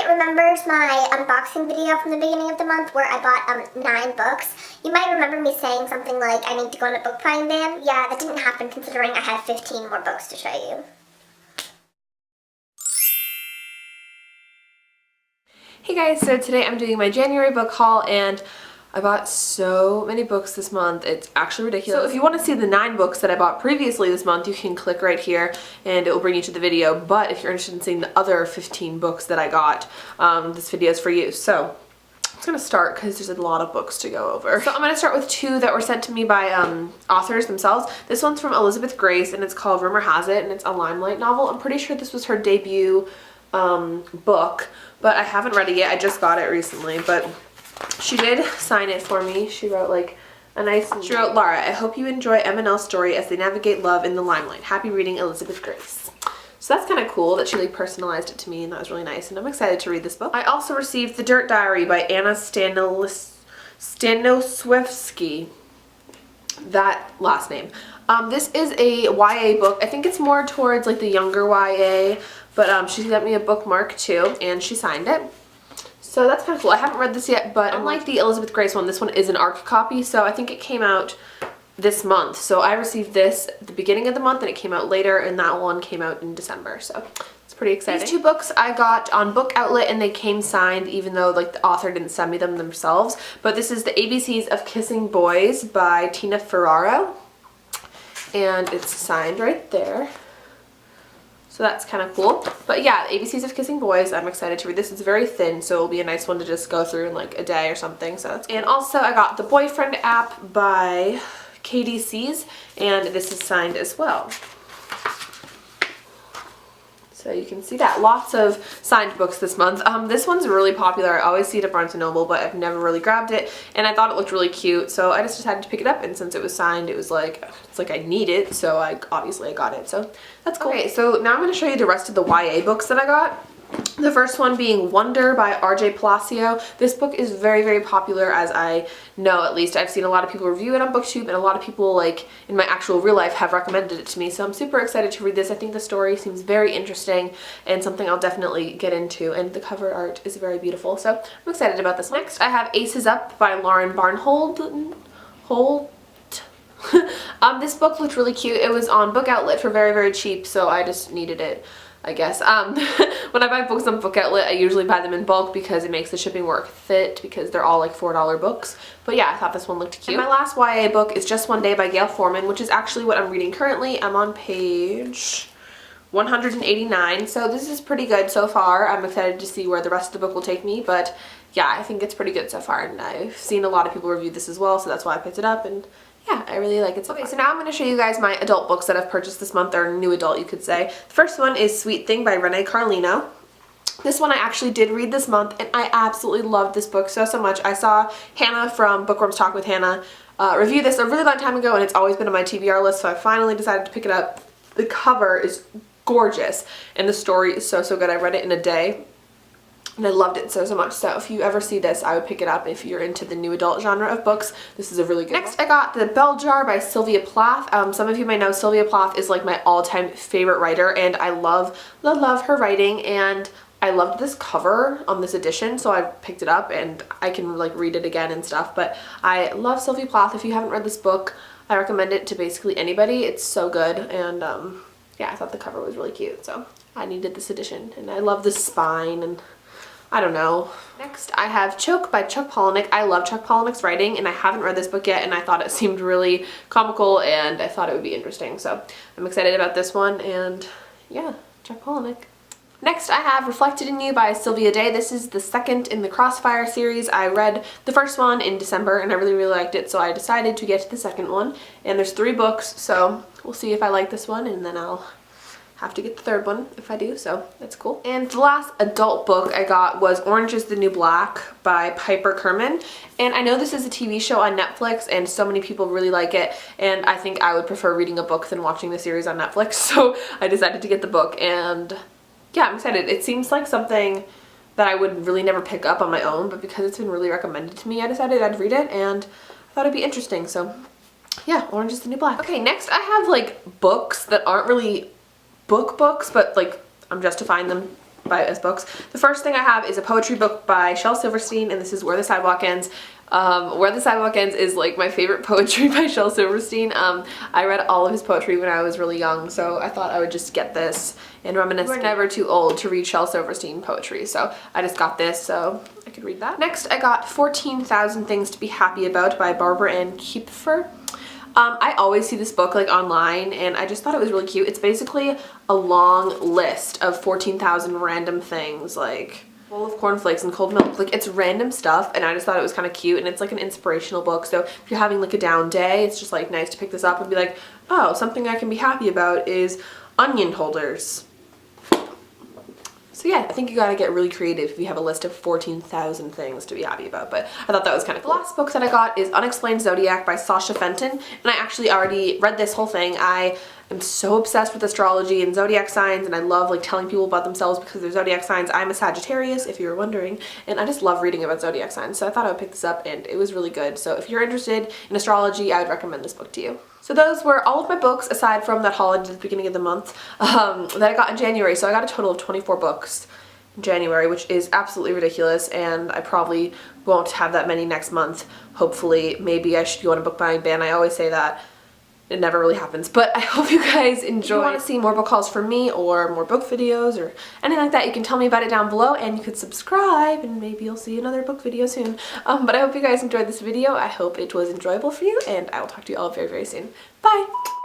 remembers my unboxing video from the beginning of the month where I bought 9 books. You might remember me saying something like, I need to go on a book buying ban. Yeah, that didn't happen considering I have 15 more books to show you. Hey guys, so today I'm doing my January book haul and I bought so many books this month. It's actually ridiculous. So if you want to see the 9 books that I bought previously this month, you can click right here and it will bring you to the video. But if you're interested in seeing the other 15 books that I got, this video is for you. So I'm just going to start because there's a lot of books to go over. So I'm going to start with 2 that were sent to me by authors themselves. This one's from Elizabeth Grace and it's called Rumor Has It and it's a Limelight novel. I'm pretty sure this was her debut book, but I haven't read it yet. I just got it recently, but she did sign it for me. She wrote like a nice, she wrote, Laura, I hope you enjoy M&L's story as they navigate love in the limelight. Happy reading, Elizabeth Grace. So that's kind of cool that she like personalized it to me and that was really nice and I'm excited to read this book. I also received The Dirt Diary by Anna Stanisławski. That last name. This is a YA book. I think it's more towards like the younger YA, but she sent me a bookmark too and she signed it. So that's kind of cool. I haven't read this yet, but unlike the Elizabeth Grace one, this one is an ARC copy, so I think it came out this month. So I received this at the beginning of the month and it came out later, and that one came out in December, so it's pretty exciting. These 2 books I got on Book Outlet and they came signed even though like the author didn't send me them themselves. But this is The ABCs of Kissing Boys by Tina Ferraro and it's signed right there. So that's kind of cool. But yeah, ABCs of Kissing Boys, I'm excited to read this. It's very thin, so it'll be a nice one to just go through in like a day or something. So that's cool. And also I got The Boyfriend app by Katie Sees, and this is signed as well. So you can see that. Lots of signed books this month. This one's really popular. I always see it at Barnes & Noble, but I've never really grabbed it. And I thought it looked really cute, so I just decided to pick it up. And since it was signed, it was like, it's like I need it, so obviously I got it. So that's cool. Okay, so now I'm going to show you the rest of the YA books that I got. The first one being Wonder by R.J. Palacio. This book is very, very popular, as I know, at least. I've seen a lot of people review it on BookTube, and a lot of people, like, in my actual real life have recommended it to me, so I'm super excited to read this. I think the story seems very interesting and something I'll definitely get into, and the cover art is very beautiful, so I'm excited about this. Next, I have Aces Up by Lauren Barnhold. This book looked really cute. It was on Book Outlet for very, very cheap, so I just needed it, I guess. When I buy books on Book Outlet, I usually buy them in bulk because it makes the shipping worth it because they're all like $4 books. But yeah, I thought this one looked cute. And my last YA book is Just One Day by Gail Forman, which is actually what I'm reading currently. I'm on page 189, so this is pretty good so far. I'm excited to see where the rest of the book will take me, but yeah, I think it's pretty good so far, and I've seen a lot of people review this as well, so that's why I picked it up, and yeah, I really like it so far. Okay, so now I'm going to show you guys my adult books that I've purchased this month, or new adult you could say. The first one is Sweet Thing by Renee Carlino. This one I actually did read this month and I absolutely loved this book so much. I saw Hannah from Bookworms Talk with Hannah review this a really long time ago and it's always been on my TBR list, so I finally decided to pick it up. The cover is gorgeous and the story is so good. I read it in a day and I loved it so much. So if you ever see this, I would pick it up if you're into the new adult genre of books. This is a really good one. Next, I got The Bell Jar by Sylvia Plath. Some of you may know Sylvia Plath is like my all-time favorite writer and I love her writing, and I loved this cover on this edition, so I picked it up and I can like read it again and stuff. But I love Sylvia Plath. If you haven't read this book, I recommend it to basically anybody. It's so good, and yeah, I thought the cover was really cute, so I needed this edition. And I love the spine, and I don't know. Next, I have Choke by Chuck Palahniuk. I love Chuck Palahniuk's writing, and I haven't read this book yet, and I thought it seemed really comical, and I thought it would be interesting. So I'm excited about this one, and yeah, Chuck Palahniuk. Next, I have Reflected in You by Sylvia Day. This is the second in the Crossfire series. I read the first one in December, and I really liked it, so I decided to get to the second one. And there's 3 books, so we'll see if I like this one, and then I'll have to get the third one if I do, so that's cool. And the last adult book I got was Orange is the New Black by Piper Kerman. And I know this is a TV show on Netflix and so many people really like it, and I think I would prefer reading a book than watching the series on Netflix, so I decided to get the book, and yeah, I'm excited. It seems like something that I would really never pick up on my own, but because it's been really recommended to me, I decided I'd read it, and I thought it'd be interesting, so yeah, Orange is the New Black. Okay, next I have like books that aren't really books, but like I'm justifying them buy as books. The first thing I have is a poetry book by Shel Silverstein, and this is Where the Sidewalk Ends. Where the Sidewalk Ends is like my favorite poetry by Shel Silverstein. I read all of his poetry when I was really young, so I thought I would just get this and reminisce. We're never too old to read Shel Silverstein poetry, so I just got this so I could read that. Next, I got 14,000 Things to Be Happy About by Barbara Ann Kiefer. I always see this book like online, and I just thought it was really cute. It's basically a long list of 14,000 random things, like bowl of cornflakes and cold milk. Like, it's random stuff, and I just thought it was kind of cute, and it's like an inspirational book. So if you're having like a down day, it's just like nice to pick this up and be like, oh, something I can be happy about is onion holders. So yeah, I think you gotta get really creative if you have a list of 14,000 things to be happy about, but I thought that was kind of cool. The last book that I got is Unexplained Zodiac by Sasha Fenton, and I actually already read this whole thing. I am so obsessed with astrology and zodiac signs, and I love like telling people about themselves because they're zodiac signs. I'm a Sagittarius, if you were wondering, and I just love reading about zodiac signs, so I thought I would pick this up, and it was really good. So if you're interested in astrology, I would recommend this book to you. So those were all of my books, aside from that haul I did at the beginning of the month, that I got in January. So I got a total of 24 books in January, which is absolutely ridiculous, and I probably won't have that many next month. Hopefully, maybe I should go on a book buying ban. I always say that. It never really happens, but I hope you guys enjoy. If you want to see more book hauls from me or more book videos or anything like that, you can tell me about it down below, and you could subscribe, and maybe you'll see another book video soon. But I hope you guys enjoyed this video. I hope it was enjoyable for you, and I will talk to you all very, very soon. Bye!